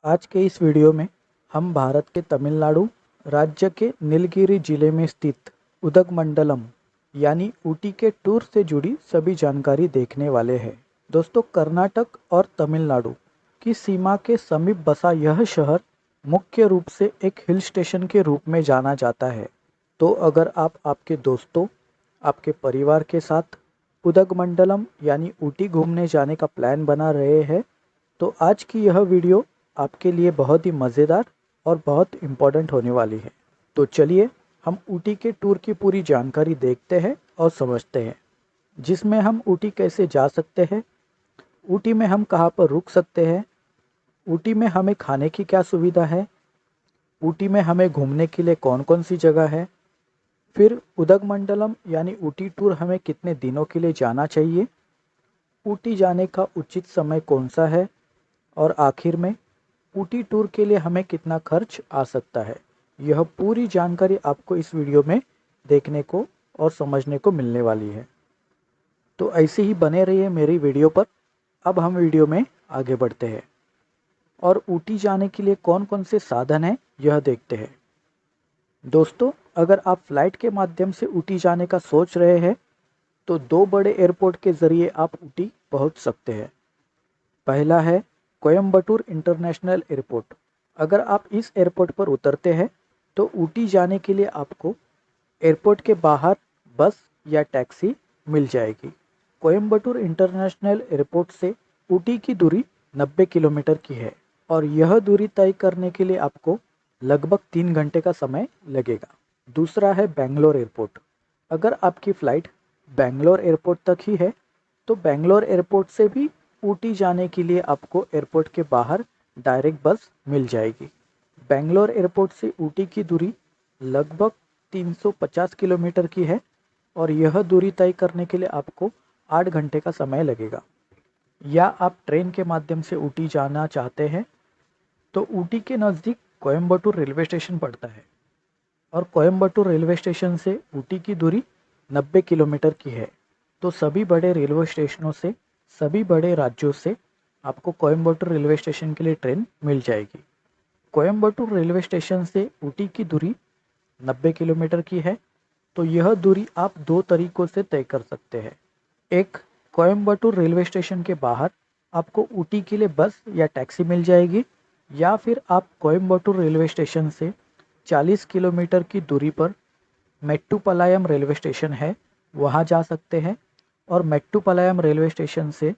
आज के इस वीडियो में हम भारत के तमिलनाडु राज्य के नीलगिरी जिले में स्थित उदगमंडलम यानी ऊटी के टूर से जुड़ी सभी जानकारी देखने वाले हैं। दोस्तों, कर्नाटक और तमिलनाडु की सीमा के समीप बसा यह शहर मुख्य रूप से एक हिल स्टेशन के रूप में जाना जाता है। तो अगर आप आपके दोस्तों, आपके परिवार के साथ उदगमंडलम यानी ऊटी घूमने जाने का प्लान बना रहे हैं, तो आज की यह वीडियो आपके लिए बहुत ही मज़ेदार और बहुत इम्पोर्टेंट होने वाली है। तो चलिए हम ऊटी के टूर की पूरी जानकारी देखते हैं और समझते हैं, जिसमें हम ऊटी कैसे जा सकते हैं, ऊटी में हम कहाँ पर रुक सकते हैं, ऊटी में हमें खाने की क्या सुविधा है, ऊटी में हमें घूमने के लिए कौन कौन सी जगह है, फिर उदगमंडलम यानी ऊटी टूर हमें कितने दिनों के लिए जाना चाहिए, ऊटी जाने का उचित समय कौन सा है, और आखिर में ऊटी टूर के लिए हमें कितना खर्च आ सकता है। यह पूरी जानकारी आपको इस वीडियो में देखने को और समझने को मिलने वाली है। तो ऐसे ही बने रहिए मेरी वीडियो पर। अब हम वीडियो में आगे बढ़ते हैं और ऊटी जाने के लिए कौन कौन से साधन हैं यह देखते हैं। दोस्तों, अगर आप फ्लाइट के माध्यम से ऊटी जाने का सोच रहे हैं तो दो बड़े एयरपोर्ट के ज़रिए आप ऊटी पहुंच सकते हैं। पहला है कोयम्बटूर इंटरनेशनल एयरपोर्ट। अगर आप इस एयरपोर्ट पर उतरते हैं तो ऊटी जाने के लिए आपको एयरपोर्ट के बाहर बस या टैक्सी मिल जाएगी। कोयम्बटूर इंटरनेशनल एयरपोर्ट से ऊटी की दूरी 90 किलोमीटर की है और यह दूरी तय करने के लिए आपको लगभग 3 घंटे का समय लगेगा। दूसरा है बेंगलोर एयरपोर्ट। अगर आपकी फ़्लाइट बेंगलोर एयरपोर्ट तक ही है तो बेंगलोर एयरपोर्ट से भी ऊटी जाने के लिए आपको एयरपोर्ट के बाहर डायरेक्ट बस मिल जाएगी। बेंगलोर एयरपोर्ट से ऊटी की दूरी लगभग 350 किलोमीटर की है और यह दूरी तय करने के लिए आपको 8 घंटे का समय लगेगा। या आप ट्रेन के माध्यम से ऊटी जाना चाहते हैं तो ऊटी के नज़दीक कोयम्बटूर रेलवे स्टेशन पड़ता है और कोयम्बटूर रेलवे स्टेशन से ऊटी की दूरी 90 किलोमीटर की है। तो सभी बड़े रेलवे स्टेशनों से, सभी बड़े राज्यों से आपको कोयम्बटूर रेलवे स्टेशन के लिए ट्रेन मिल जाएगी। कोयम्बटूर रेलवे स्टेशन से ऊटी की दूरी 90 किलोमीटर की है। तो यह दूरी आप दो तरीकों से तय कर सकते हैं। एक, कोयम्बटूर रेलवे स्टेशन के बाहर आपको ऊटी के लिए बस या टैक्सी मिल जाएगी, या फिर आप कोयम्बटूर रेलवे स्टेशन से 40 किलोमीटर की दूरी पर मेट्टुपलायम रेलवे स्टेशन है, वहाँ जा सकते हैं और मेट्टुपलायम रेलवे स्टेशन से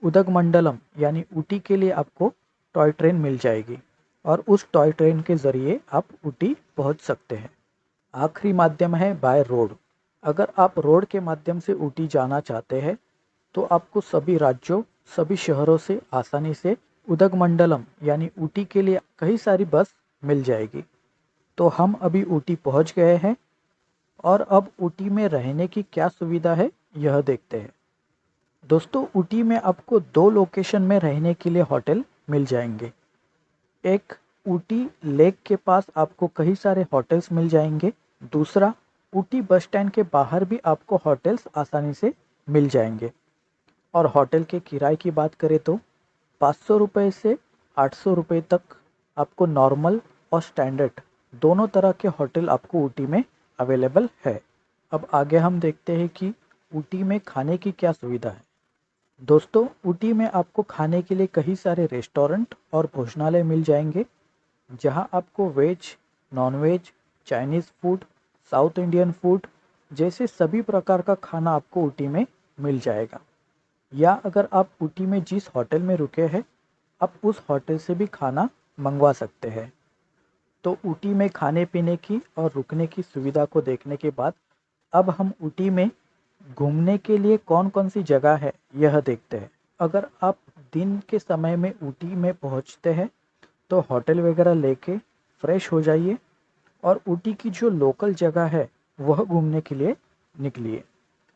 उदगमंडलम यानी ऊटी के लिए आपको टॉय ट्रेन मिल जाएगी और उस टॉय ट्रेन के ज़रिए आप ऊटी पहुँच सकते हैं। आखिरी माध्यम है बाय रोड। अगर आप रोड के माध्यम से ऊटी जाना चाहते हैं तो आपको सभी राज्यों, सभी शहरों से आसानी से उदगमंडलम यानी ऊटी के लिए कई सारी बस मिल जाएगी। तो हम अभी ऊटी पहुंच गए हैं और अब ऊटी में रहने की क्या सुविधा है यह देखते हैं। दोस्तों, ऊटी में आपको दो लोकेशन में रहने के लिए होटल मिल जाएंगे। एक, ऊटी लेक के पास आपको कई सारे होटल्स मिल जाएंगे। दूसरा, ऊटी बस स्टैंड के बाहर भी आपको होटल्स आसानी से मिल जाएंगे। और होटल के किराए की बात करें तो 500 रुपये से 800 रुपये तक आपको नॉर्मल और स्टैंडर्ड दोनों तरह के होटल आपको ऊटी में अवेलेबल है। अब आगे हम देखते हैं कि ऊटी में खाने की क्या सुविधा है। दोस्तों, ऊटी में आपको खाने के लिए कई सारे रेस्टोरेंट और भोजनालय मिल जाएंगे, जहां आपको veg, non veg, Chinese food, south Indian food जैसे सभी प्रकार का खाना आपको ऊटी में मिल जाएगा। या अगर आप ऊटी में जिस होटल में रुके हैं, आप उस होटल से भी खाना मंगवा सकते हैं। तो ऊटी में खाने पीने की और रुकने की सुविधा को देखने के बाद अब हम ऊटी में घूमने के लिए कौन कौन सी जगह है यह देखते हैं। अगर आप दिन के समय में ऊटी में पहुंचते हैं तो होटल वगैरह लेके फ्रेश हो जाइए और ऊटी की जो लोकल जगह है वह घूमने के लिए निकलिए।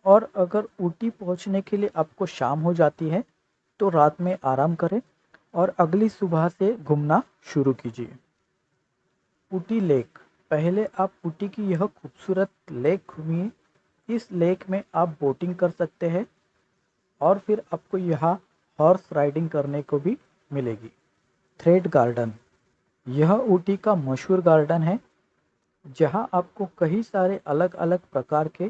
और अगर ऊटी पहुंचने के लिए आपको शाम हो जाती है तो रात में आराम करें और अगली सुबह से घूमना शुरू कीजिए। ऊटी लेक। पहले आप ऊटी की यह खूबसूरत लेक घूमिए। इस लेक में आप बोटिंग कर सकते हैं और फिर आपको यहाँ हॉर्स राइडिंग करने को भी मिलेगी। थ्रेड गार्डन, यह ऊटी का मशहूर गार्डन है जहां आपको कई सारे अलग अलग प्रकार के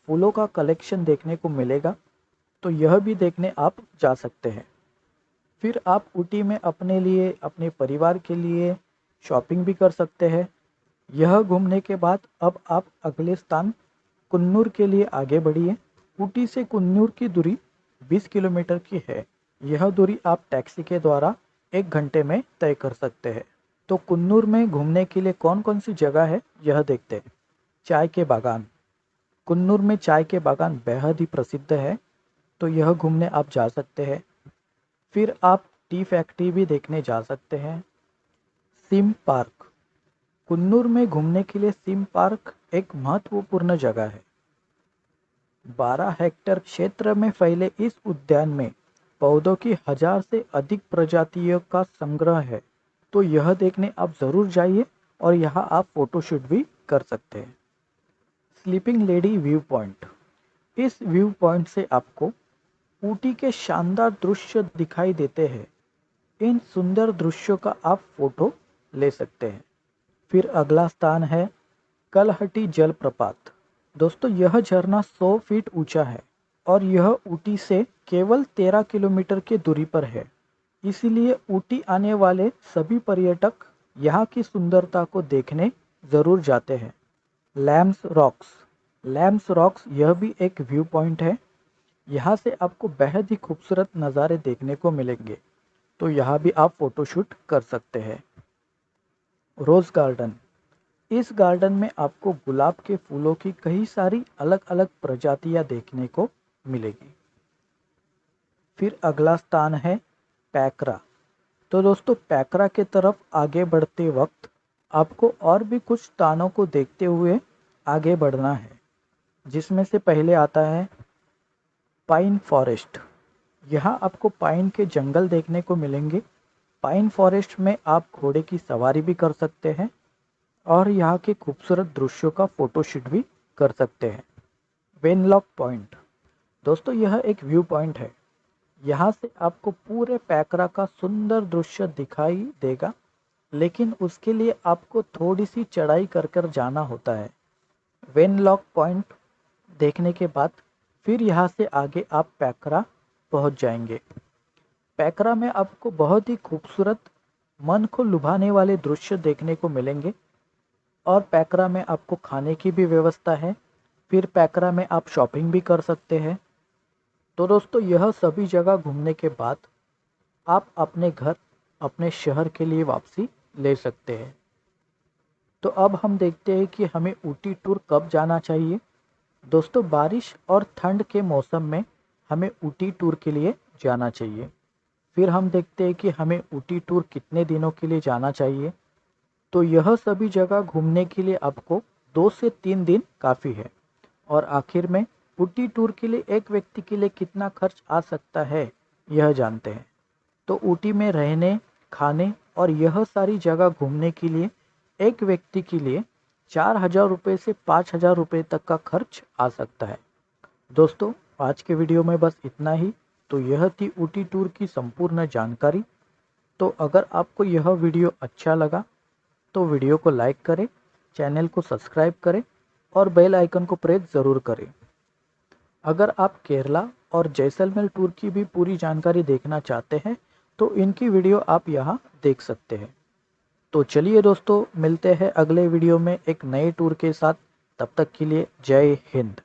फूलों का कलेक्शन देखने को मिलेगा। तो यह भी देखने आप जा सकते हैं। फिर आप ऊटी में अपने लिए, अपने परिवार के लिए शॉपिंग भी कर सकते हैं। यह घूमने के बाद अब आप अगले स्थान कुन्नूर के लिए आगे बढ़िए। ऊटी से कुन्नूर की दूरी 20 किलोमीटर की है। यह दूरी आप टैक्सी के द्वारा 1 घंटे में तय कर सकते हैं। तो कुन्नूर में घूमने के लिए कौन कौन सी जगह है यह देखते हैं। चाय के बागान, कुन्नूर में चाय के बागान बेहद ही प्रसिद्ध है, तो यह घूमने आप जा सकते हैं। फिर आप टी फैक्ट्री भी देखने जा सकते हैं। सिम पार्क, कुन्नूर में घूमने के लिए सिम पार्क एक महत्वपूर्ण जगह है। 12 हेक्टेयर क्षेत्र में फैले इस उद्यान में पौधों की 1000 से अधिक प्रजातियों का संग्रह है। तो यह देखने आप ज़रूर जाइए और यहाँ आप फोटोशूट भी कर सकते हैं। स्लीपिंग लेडी व्यू पॉइंट, इस व्यू पॉइंट से आपको ऊटी के शानदार दृश्य दिखाई देते हैं। इन सुंदर दृश्यों का आप फोटो ले सकते हैं। फिर अगला स्थान है कलहटी जलप्रपात। दोस्तों, यह झरना 100 फीट ऊंचा है और यह ऊटी से केवल 13 किलोमीटर की दूरी पर है। इसीलिए ऊटी आने वाले सभी पर्यटक यहाँ की सुंदरता को देखने ज़रूर जाते हैं। लैम्स रॉक्स, लैम्स रॉक्स यह भी एक व्यू पॉइंट है। यहाँ से आपको बेहद ही खूबसूरत नज़ारे देखने को मिलेंगे। तो यहाँ भी आप फोटोशूट कर सकते हैं। रोज़ गार्डन, इस गार्डन में आपको गुलाब के फूलों की कई सारी अलग अलग प्रजातियां देखने को मिलेगी। फिर अगला स्थान है पैकरा। तो दोस्तों, पैकरा के तरफ आगे बढ़ते वक्त आपको और भी कुछ स्थानों को देखते हुए आगे बढ़ना है, जिसमें से पहले आता है पाइन फॉरेस्ट। यहाँ आपको पाइन के जंगल देखने को मिलेंगे। पाइन फॉरेस्ट में आप घोड़े की सवारी भी कर सकते हैं और यहाँ के खूबसूरत दृश्यों का फोटोशूट भी कर सकते हैं। वेनलॉक पॉइंट, दोस्तों यह एक व्यू पॉइंट है। यहाँ से आपको पूरे पैकरा का सुंदर दृश्य दिखाई देगा, लेकिन उसके लिए आपको थोड़ी सी चढ़ाई कर कर जाना होता है। वेनलॉक पॉइंट देखने के बाद फिर यहाँ से आगे आप पैकरा पहुँच जाएंगे। पैकरा में आपको बहुत ही खूबसूरत, मन को लुभाने वाले दृश्य देखने को मिलेंगे और पैकरा में आपको खाने की भी व्यवस्था है। फिर पैकरा में आप शॉपिंग भी कर सकते हैं। तो दोस्तों, यह सभी जगह घूमने के बाद आप अपने घर, अपने शहर के लिए वापसी ले सकते हैं। तो अब हम देखते हैं कि हमें ऊटी टूर कब जाना चाहिए। दोस्तों, बारिश और ठंड के मौसम में हमें ऊटी टूर के लिए जाना चाहिए। फिर हम देखते हैं कि हमें ऊटी टूर कितने दिनों के लिए जाना चाहिए। तो यह सभी जगह घूमने के लिए आपको 2 से 3 दिन काफ़ी है। और आखिर में ऊटी टूर के लिए एक व्यक्ति के लिए कितना खर्च आ सकता है यह जानते हैं। तो ऊटी में रहने, खाने और यह सारी जगह घूमने के लिए एक व्यक्ति के लिए 4000 रुपये से 5000 रुपये तक का खर्च आ सकता है। दोस्तों, आज के वीडियो में बस इतना ही। तो यह थी ऊटी टूर की संपूर्ण जानकारी। तो अगर आपको यह वीडियो अच्छा लगा तो वीडियो को लाइक करें, चैनल को सब्सक्राइब करें और बेल आइकन को प्रेस ज़रूर करें। अगर आप केरला और जैसलमेर टूर की भी पूरी जानकारी देखना चाहते हैं तो इनकी वीडियो आप यहाँ देख सकते हैं। तो चलिए दोस्तों, मिलते हैं अगले वीडियो में एक नए टूर के साथ। तब तक के लिए जय हिंद।